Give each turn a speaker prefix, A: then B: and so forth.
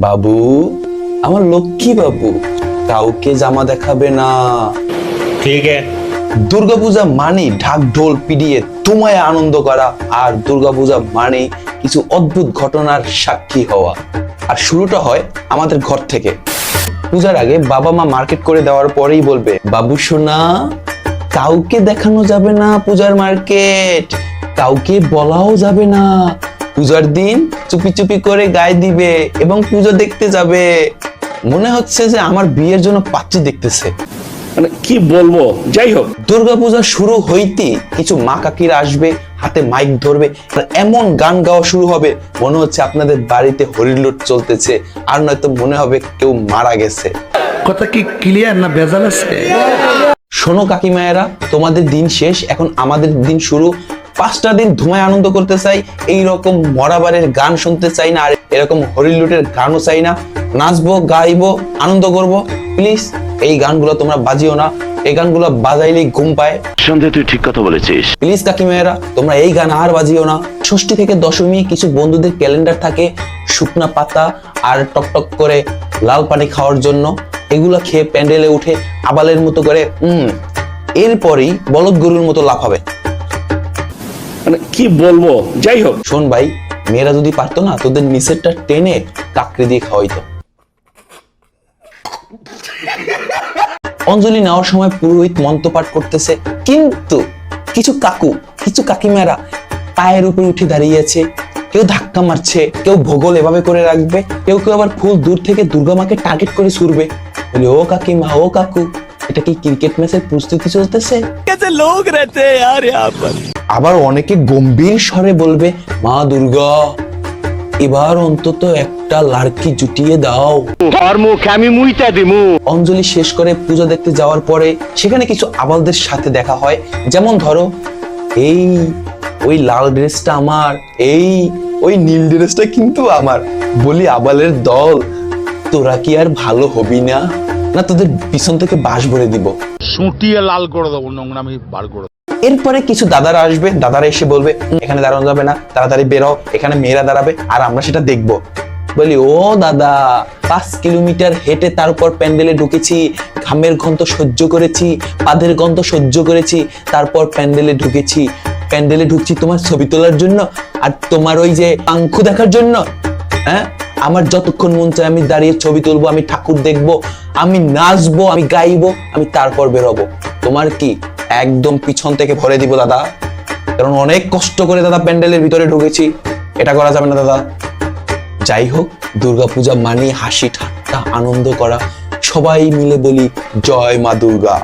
A: বাবু, আমার লক্ষ্মী বাবু, কাউকে জামা দেখাবে না।
B: ঠিক আছে।
A: দুর্গাপূজা মানে ঢাক ঢোল পিটিয়ে তোমায় আনন্দ করা, আর দুর্গাপূজা মানে কিছু অদ্ভুত ঘটনার সাক্ষী হওয়া। আর শুরুটা হয় আমাদের ঘর থেকে। পূজার আগে বাবা মা মার্কেট করে দেওয়ার পরেই বলবে, বাবু সোনা, কাউকে দেখানো যাবে না পূজার মার্কেট, কাউকে বলাও যাবে না। পূজার দিন চুপি চুপি করে গায়ে দিবে এবং পুজো দেখতে যাবে। মনে হচ্ছে যে আমার বিয়ের জন্য পাত্রী দেখতেছে।
B: মানে কি বলবো, যাই হোক।
A: দুর্গাপূজা শুরু হইতেই কিছু মা কাকিরা আসবে, হাতে মাইক ধরবে, আর এমন গান গাওয়া শুরু হবে মনে হচ্ছে আপনাদের বাড়িতে হরিলুট চলতেছে, আর নয়তো মনে হবে কেউ মারা গেছে।
C: কথা কি ক্লিয়ার না ভেজাল আছে?
A: শোনো কাকিমায়েরা, তোমাদের দিন শেষ, এখন আমাদের দিন শুরু। 5টা দিন ধুমায় আনন্দ করতে চাই, এইরকম মরাবারের গান শুনতে চাই না, আর এরকম হরিলুটের গানও চাই না। নাচবো, গাইবো, আনন্দ করব। প্লিজ এই গানগুলো তোমরা বাজিও না, এই গানগুলো বাজাইলেই ঘুম পায়।
D: সন্ধ্যে তুই ঠিক কথা বলেছিস।
A: প্লিজ কাকিমায়েরা, তোমরা এই গান আর বাজিও না। ষষ্ঠী থেকে দশমী কিছু বন্ধুদের ক্যালেন্ডার থাকে শুকনা পাতা আর টকটক করে লাল পানি খাওয়ার জন্য, এগুলো খেয়ে প্যান্ডেলে উঠে আবালের মতো করে এরপরেই বলদ গরুর মতো লাফাবে।
B: মানে কি বলবো, যাই হোক।
A: শোন ভাই, মেয়েরা যদি পারতো না তোদের নিচেরটা টেনে কাকড়ি দিয়ে খাওয়াইতো। অঞ্জলি নেওয়ার সময় পুরোহিত মন্ত্রপাঠ করতেছে, কিন্তু কিছু কাকিমারা পায়ের উপর উঠে দাঁড়িয়েছে, কেউ ধাক্কা মারছে, কেউ ভোগল এভাবে করে রাখবে, কেউ আবার ফুল দূর থেকে দুর্গা মাকে টার্গেট করে ছুড়বে। বলি, ও কাকিমা, ও কাকু, এটা কি ক্রিকেট ম্যাচের প্রস্তুতি চলতেছে?
B: লোক রেতে यार यहाँ पर।
A: আবার অনেকে গম্ভীর স্বরে বলবে, মা দুর্গা, এবার অন্তত একটা লাড়কি জুটিয়ে দাও। অঞ্জলি শেষ করে পূজা দেখতে যাওয়ার পরে সেখানে কিছু আবালদের সাথে দেখা হয়। যেমন ধরো, এই ওই লাল ড্রেসটা আমার, ওই নীল ড্রেসটা কিন্তু আমার। বলি, আবালের দল, তোরা কি আর ভালো হবি না? না তোদের পিছন থেকে বাঁশ ভরে দিব,
E: সুটিয়ে লাল করে দেবো, নোংরামি বার করে।
A: এরপরে কিছু দাদারা আসবে, দাদারা এসে বলবে, এখানে দাঁড়ানো যাবে না, তাড়াতাড়ি বেরো, এখানে মেয়েরা দাঁড়াবে আর আমরা সেটা দেখবো। বলি, ও দাদা, 5 কিলোমিটার হেঁটে তারপর প্যান্ডেলে ঢুকেছি, ঘামের গন্ধ সহ্য করেছি, পাদের গন্ধ সহ্য করেছি, তারপর প্যান্ডেলে ঢুকেছি। প্যান্ডেলে ঢুকছি তোমার ছবি তোলার জন্য আর তোমার ওই যে পাঙ্খু দেখার জন্য? হ্যাঁ, আমার যতক্ষণ মন চায় আমি দাঁড়িয়ে ছবি তুলবো, আমি ঠাকুর দেখবো, আমি নাচবো, আমি গাইবো, আমি তারপর বেরোবো। তোমার কি একদম পিছন থেকে ভরে দিব দাদা, কারণ অনেক কষ্ট করে দাদা প্যান্ডেলের ভিতরে ঢুকেছি, এটা করা যাবে না দাদা। যাই হোক, দুর্গাপূজা মানে হাসি ঠাট্টা আনন্দ করা। সবাই মিলে বলি, জয় মা দুর্গা।